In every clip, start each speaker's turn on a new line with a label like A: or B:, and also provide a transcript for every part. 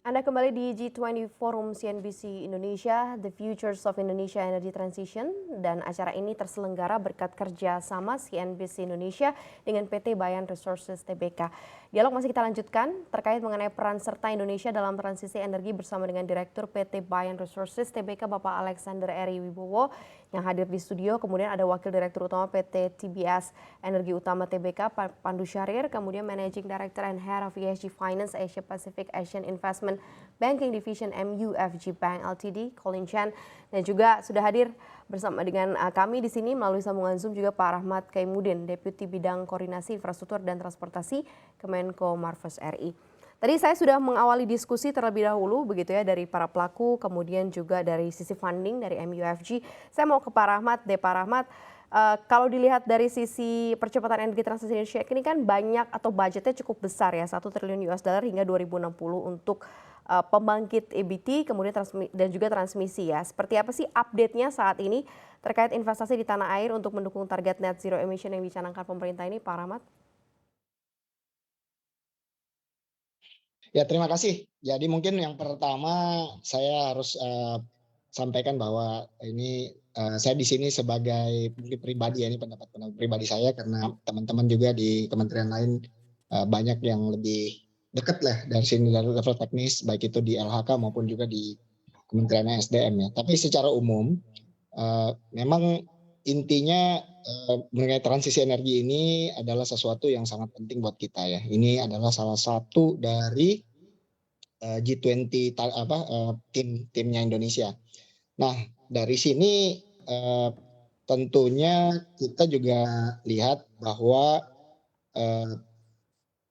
A: Anda kembali di G20 Forum CNBC Indonesia, The Futures of Indonesia Energy Transition, dan acara ini terselenggara berkat kerja sama CNBC Indonesia dengan PT Bayan Resources Tbk. Dialog masih kita lanjutkan terkait mengenai peran serta Indonesia dalam transisi energi bersama dengan Direktur PT Bayan Resources Tbk Bapak Alexander Eri Wibowo yang hadir di studio. Kemudian ada Wakil Direktur Utama PT TBS Energi Utama Tbk Pandu Syahrir, kemudian Managing Director and Head of ESG Finance Asia Pacific Asian Investment Banking Division MUFG Bank Ltd, Colin Chan, dan juga sudah hadir bersama dengan kami di sini melalui sambungan Zoom juga Pak Rahmat Kaimudin, Deputi Bidang Koordinasi Infrastruktur dan Transportasi Kemenko Marves RI. Tadi saya sudah mengawali diskusi terlebih dahulu begitu ya dari para pelaku, kemudian juga dari sisi funding dari MUFG. Saya mau ke Pak Rahmat deh, Pak Rahmat. Kalau dilihat dari sisi percepatan energi transisi Indonesia ini kan banyak atau budgetnya cukup besar ya, 1 triliun US dollar hingga 2060 untuk pembangkit EBT, kemudian dan juga transmisi ya. Seperti apa sih update-nya saat ini terkait investasi di tanah air untuk mendukung target net zero emission yang dicanangkan pemerintah ini, Pak Rahmat?
B: Ya, terima kasih. Jadi mungkin yang pertama saya harus sampaikan bahwa ini saya di sini sebagai mungkin pribadi ya, ini pendapat pribadi saya karena teman-teman juga di kementerian lain banyak yang lebih dekat lah dari sini dari level teknis baik itu di LHK maupun juga di Kementerian SDM ya. Tapi secara umum memang intinya mengenai transisi energi ini adalah sesuatu yang sangat penting buat kita ya. Ini adalah salah satu dari G20 timnya Indonesia. Nah, dari sini tentunya kita juga lihat bahwa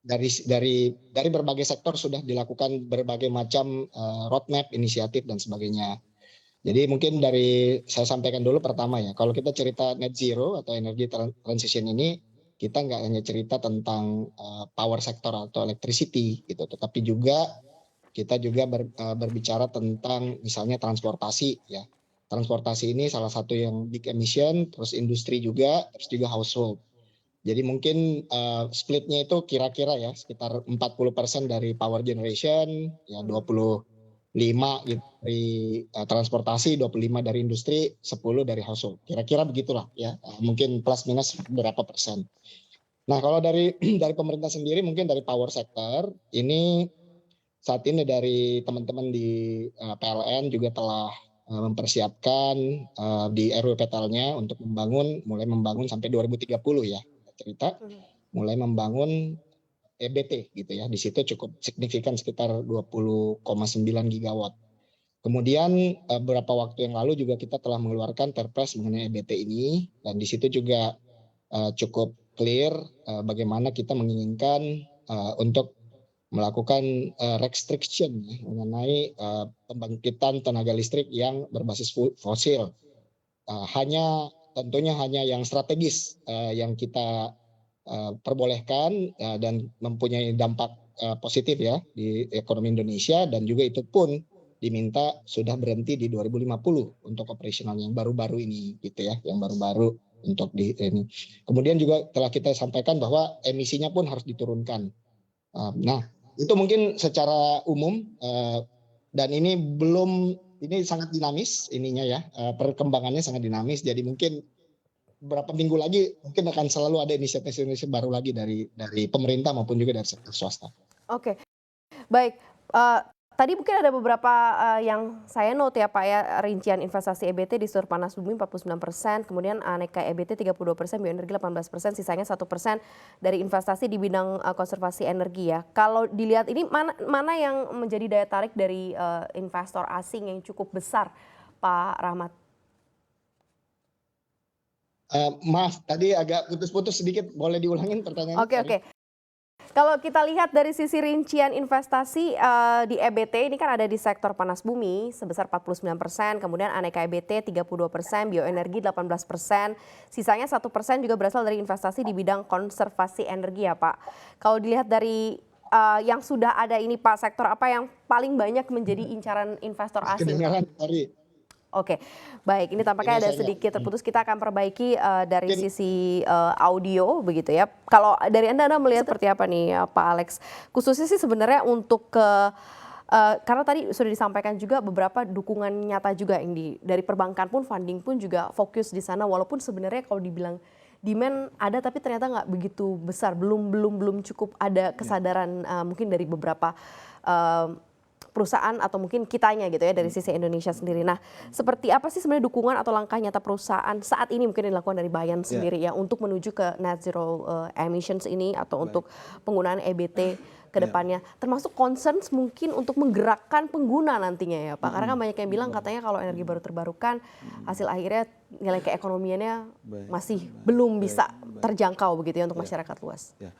B: dari berbagai sektor sudah dilakukan berbagai macam roadmap, inisiatif dan sebagainya. Jadi mungkin saya sampaikan dulu pertama ya, kalau kita cerita net zero atau energy transition ini, kita nggak hanya cerita tentang power sector atau electricity gitu, tetapi juga kita juga berbicara tentang misalnya transportasi ya. Transportasi ini salah satu yang big emission, terus industri juga, terus juga household. Jadi mungkin splitnya itu kira-kira ya sekitar 40% dari power generation, ya 25 gitu dari transportasi, 25 dari industri, 10 dari household. Kira-kira begitulah ya, mungkin plus minus berapa persen. Nah kalau dari dari pemerintah sendiri mungkin dari power sector ini saat ini dari teman-teman di PLN juga telah mempersiapkan di RUPTL-nya untuk mulai membangun sampai 2030 ya cerita, mulai membangun EBT gitu ya. Di situ cukup signifikan sekitar 20,9 gigawatt. Kemudian beberapa waktu yang lalu juga kita telah mengeluarkan Perpres mengenai EBT ini dan di situ juga cukup clear bagaimana kita menginginkan untuk melakukan restriction mengenai pembangkitan tenaga listrik yang berbasis fosil. Tentunya hanya yang strategis yang kita perbolehkan dan mempunyai dampak positif ya di ekonomi Indonesia, dan juga itu pun diminta sudah berhenti di 2050 untuk operasional yang baru-baru ini gitu ya, yang baru-baru untuk di ini. Kemudian juga telah kita sampaikan bahwa emisinya pun harus diturunkan. Nah, itu mungkin secara umum dan ini sangat dinamis ininya ya, perkembangannya sangat dinamis, jadi mungkin beberapa minggu lagi mungkin akan selalu ada inisiatif baru lagi dari pemerintah maupun juga dari sektor swasta.
A: Oke, baik. Tadi mungkin ada beberapa yang saya note ya Pak ya, rincian investasi EBT di seluruh panas bumi 49%, kemudian aneka EBT 32%, bioenergi 18%, sisanya 1% dari investasi di bidang konservasi energi ya. Kalau dilihat ini mana yang menjadi daya tarik dari investor asing yang cukup besar, Pak Rahmat?
B: Maaf, tadi agak putus-putus sedikit, boleh diulangin pertanyaannya?
A: Oke. Kalau kita lihat dari sisi rincian investasi di EBT ini kan ada di sektor panas bumi sebesar 49%, kemudian aneka EBT 32%, bioenergi 18%, sisanya 1% juga berasal dari investasi di bidang konservasi energi ya Pak. Kalau dilihat dari yang sudah ada ini Pak, sektor apa yang paling banyak menjadi incaran investor asing Pak?
B: Kedengaran, sorry.
A: Oke, baik. Ini tampaknya ada sedikit terputus. Kita akan perbaiki dari sisi audio begitu ya. Kalau dari Anda melihat seperti apa nih Pak Alex? Khususnya sih sebenarnya untuk ke Karena tadi sudah disampaikan juga beberapa dukungan nyata juga yang dari perbankan pun, funding pun juga fokus di sana, walaupun sebenarnya kalau dibilang demand ada tapi ternyata nggak begitu besar, belum cukup ada kesadaran mungkin dari beberapa perusahaan atau mungkin kitanya gitu ya dari sisi Indonesia sendiri. Nah, seperti apa sih sebenarnya dukungan atau langkah nyata perusahaan saat ini mungkin dilakukan dari Bayan sendiri ya untuk menuju ke net zero emissions ini atau untuk penggunaan EBT ke depannya, termasuk concerns mungkin untuk menggerakkan pengguna nantinya ya Pak, karena kan banyak yang bilang katanya kalau energi baru terbarukan hasil akhirnya nilai keekonomiannya masih belum bisa terjangkau begitu ya untuk masyarakat luas.
C: Ya.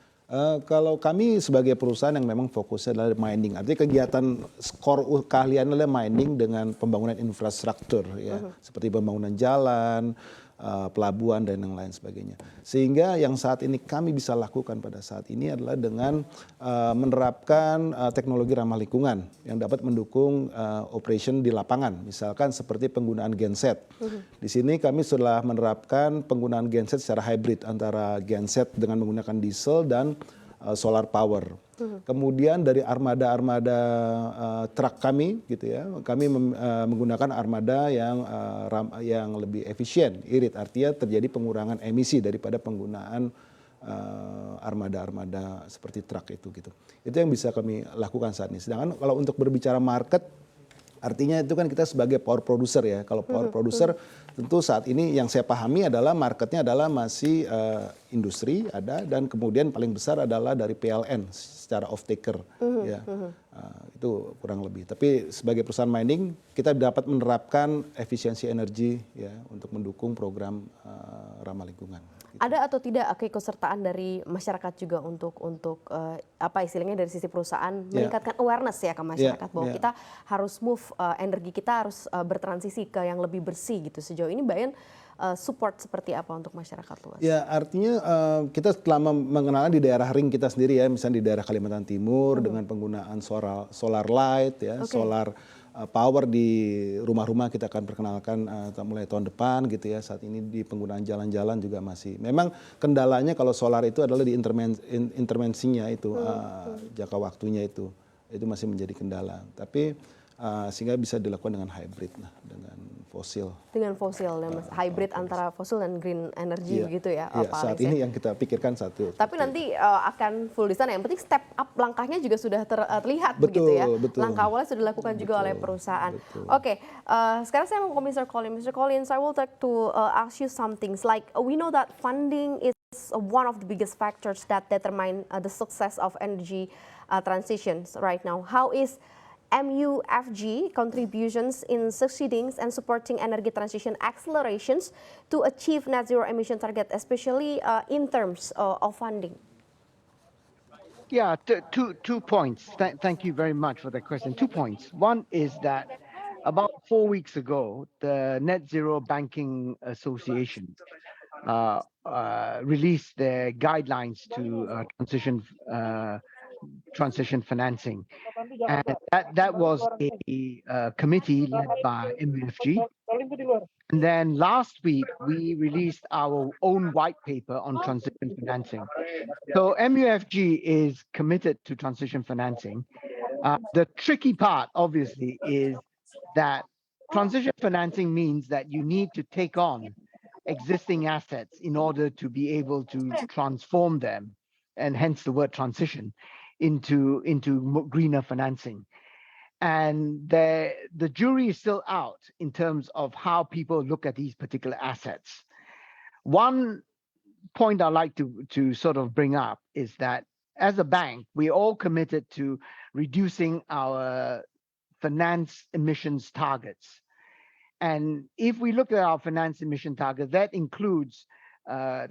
C: Kalau kami sebagai perusahaan yang memang fokusnya adalah mining, artinya kegiatan core keahlian adalah mining dengan pembangunan infrastruktur, ya, seperti pembangunan jalan, pelabuhan dan yang lain sebagainya. Sehingga yang saat ini kami bisa lakukan pada saat ini adalah dengan menerapkan teknologi ramah lingkungan yang dapat mendukung operation di lapangan, misalkan seperti penggunaan genset. Di sini kami sudah menerapkan penggunaan genset secara hybrid antara genset dengan menggunakan diesel dan solar power. Kemudian dari armada-armada truk kami, gitu ya, kami menggunakan armada yang lebih efisien, irit, artinya terjadi pengurangan emisi daripada penggunaan armada-armada seperti truk itu, gitu. Itu yang bisa kami lakukan saat ini. Sedangkan kalau untuk berbicara market, artinya itu kan kita sebagai power producer ya. Kalau power producer tentu saat ini yang saya pahami adalah marketnya adalah masih industri ada, dan kemudian paling besar adalah dari PLN secara off taker ya. Itu kurang lebih. Tapi sebagai perusahaan mining kita dapat menerapkan efisiensi energi ya untuk mendukung program ramah lingkungan.
A: Ada atau tidak keikutsertaan dari masyarakat juga untuk apa istilahnya dari sisi perusahaan meningkatkan awareness ya ke masyarakat bahwa kita harus move energi kita harus bertransisi ke yang lebih bersih gitu. Sejauh ini Bayan support seperti apa untuk masyarakat luas? Ya,
C: artinya kita setelah mengenalnya di daerah ring kita sendiri ya, misalnya di daerah Kalimantan Timur dengan penggunaan solar light ya, solar power di rumah-rumah kita akan perkenalkan mulai tahun depan gitu ya. Saat ini di penggunaan jalan-jalan juga masih. Memang kendalanya kalau solar itu adalah di intervensinya itu, jangka waktunya itu masih menjadi kendala. Tapi sehingga bisa dilakukan dengan hybrid lah, dengan fosil.
A: Dengan fosil, hybrid antara fosil dan green energy begitu ya
C: Pak saat
A: Alex,
C: ini yang kita pikirkan satu.
A: Tapi nanti akan full di sana. Yang penting step up langkahnya juga sudah terlihat begitu ya. Langkah awalnya sudah dilakukan juga oleh perusahaan. Oke, sekarang saya mau ke Mr. Collins. Mr. Collins, I will like to ask you some things. Like we know that funding is one of the biggest factors that determine the success of energy transitions right now. How is MUFG contributions in succeeding and supporting energy transition accelerations to achieve net zero emission target, especially in terms of funding?
D: Yeah, two points. Thank you very much for that question. 2 points. One is that about 4 weeks ago, the Net Zero Banking Association released their guidelines to transition financing, and that was a committee led by MUFG. And then last week we released our own white paper on transition financing. So MUFG is committed to transition financing. The tricky part, obviously, is that transition financing means that you need to take on existing assets in order to be able to transform them, and hence the word transition, into greener financing. And the jury is still out in terms of how people look at these particular assets. One point I'd like to sort of bring up is that as a bank, we're all committed to reducing our finance emissions targets. And if we look at our finance emission target, that includes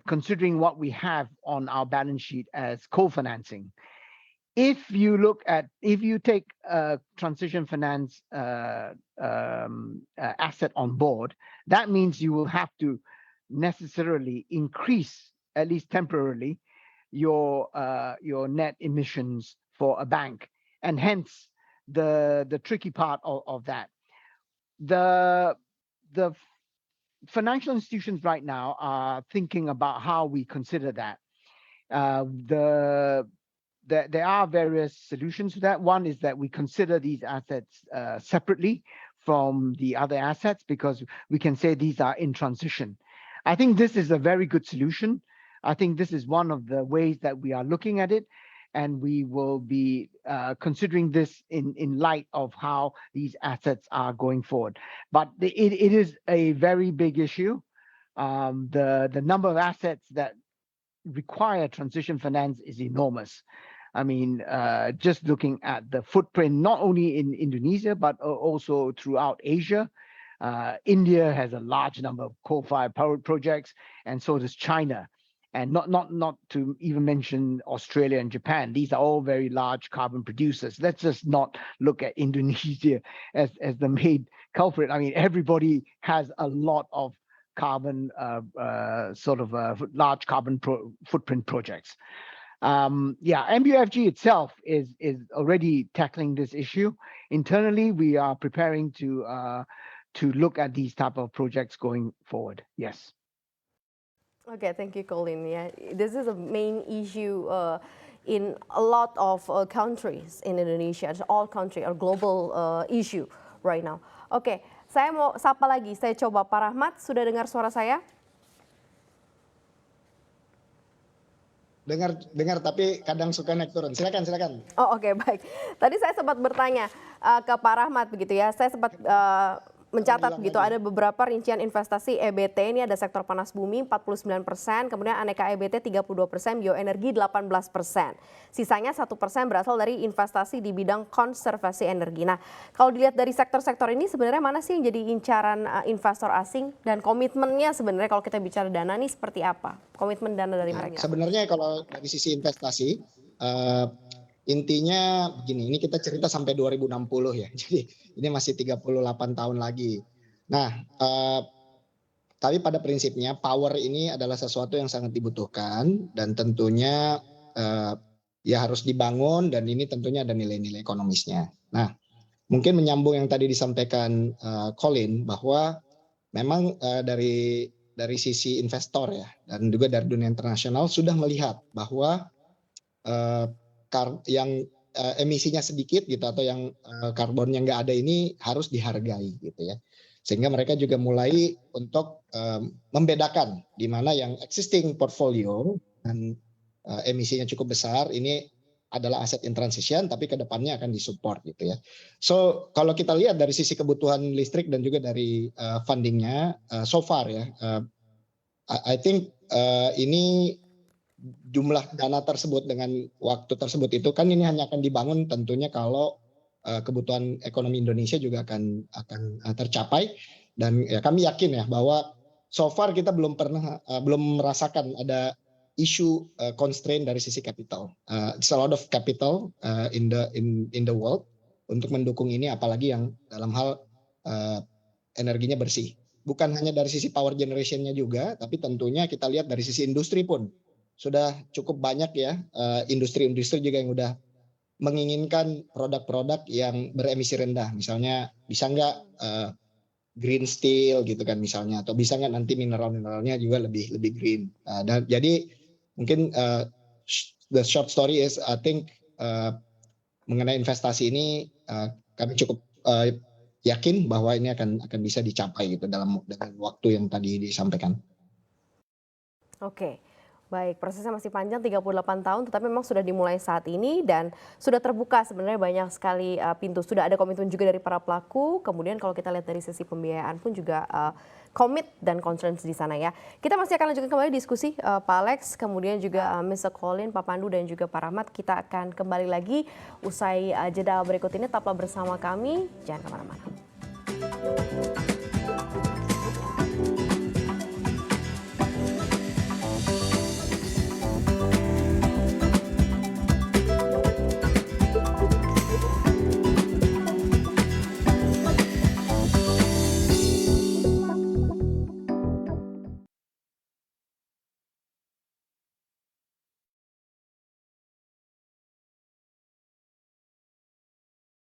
D: considering what we have on our balance sheet as co-financing. If you take transition finance asset on board, that means you will have to necessarily increase, at least temporarily, your net emissions for a bank, and hence the tricky part of that. The financial institutions right now are thinking about how we consider that. The there are various solutions to that. One is that we consider these assets separately from the other assets because we can say these are in transition. I think this is a very good solution. I think this is one of the ways that we are looking at it, and we will be considering this in light of how these assets are going forward. But it is a very big issue. The number of assets that require transition finance is enormous. I mean, just looking at the footprint, not only in Indonesia, but also throughout Asia. India has a large number of coal-fired power projects, and so does China. And not to even mention Australia and Japan. These are all very large carbon producers. Let's just not look at Indonesia as the main culprit. I mean, everybody has a lot of carbon, large carbon footprint projects. MUFG itself is already tackling this issue. Internally, we are preparing to look at these type of projects going forward. Yes.
A: Okay, thank you, Colin. Yeah, this is a main issue in a lot of countries in Indonesia. It's all country, a global issue right now. Oke, saya mau sapa lagi. Saya coba Pak Rahmat, sudah dengar suara saya?
B: Dengar tapi kadang suka naik turun. Silakan.
A: Oh, oke, baik. Tadi saya sempat bertanya ke Pak Rahmat begitu ya. Saya sempat mencatat begitu, ada beberapa rincian investasi EBT. Ini ada sektor panas bumi 49%, kemudian aneka EBT 32%, bioenergi 18%. Sisanya 1% berasal dari investasi di bidang konservasi energi. Nah, kalau dilihat dari sektor-sektor ini sebenarnya mana sih yang jadi incaran investor asing, dan komitmennya sebenarnya kalau kita bicara dana ini seperti apa? Komitmen dana dari mereka?
B: Sebenarnya kalau dari sisi investasi, intinya begini, ini kita cerita sampai 2060 ya, jadi ini masih 38 tahun lagi. Nah, tapi pada prinsipnya power ini adalah sesuatu yang sangat dibutuhkan dan tentunya ya harus dibangun, dan ini tentunya ada nilai-nilai ekonomisnya. Nah, mungkin menyambung yang tadi disampaikan Colin, bahwa memang dari sisi investor ya, dan juga dari dunia internasional sudah melihat bahwa yang emisinya sedikit gitu, atau yang karbonnya nggak ada ini harus dihargai gitu ya, sehingga mereka juga mulai untuk membedakan di mana yang existing portfolio dan emisinya cukup besar ini adalah aset in transition, tapi kedepannya akan disupport gitu ya. So kalau kita lihat dari sisi kebutuhan listrik dan juga dari fundingnya so far ya, I think ini jumlah dana tersebut dengan waktu tersebut itu kan ini hanya akan dibangun tentunya kalau kebutuhan ekonomi Indonesia juga akan tercapai, dan ya kami yakin ya bahwa so far kita belum merasakan ada isu constraint dari sisi capital. It's a lot of capital in the world untuk mendukung ini, apalagi yang dalam hal energinya bersih. Bukan hanya dari sisi power generation-nya juga, tapi tentunya kita lihat dari sisi industri pun sudah cukup banyak ya, industri-industri juga yang udah menginginkan produk-produk yang beremisi rendah. Misalnya bisa nggak green steel gitu kan misalnya, atau bisa nggak nanti mineral-mineralnya juga lebih green. Dan jadi mungkin the short story is I think mengenai investasi ini kami cukup yakin bahwa ini akan bisa dicapai gitu dengan waktu yang tadi disampaikan.
A: Oke. Baik, prosesnya masih panjang 38 tahun, tetapi memang sudah dimulai saat ini dan sudah terbuka sebenarnya banyak sekali pintu. Sudah ada komitmen juga dari para pelaku, kemudian kalau kita lihat dari sisi pembiayaan pun juga komit dan concerns di sana ya. Kita masih akan lanjutkan kembali diskusi Pak Alex, kemudian juga Mr. Colin, Pak Pandu dan juga Pak Rahmat. Kita akan kembali lagi usai jeda berikut ini. Tetaplah bersama kami, jangan kemana-mana.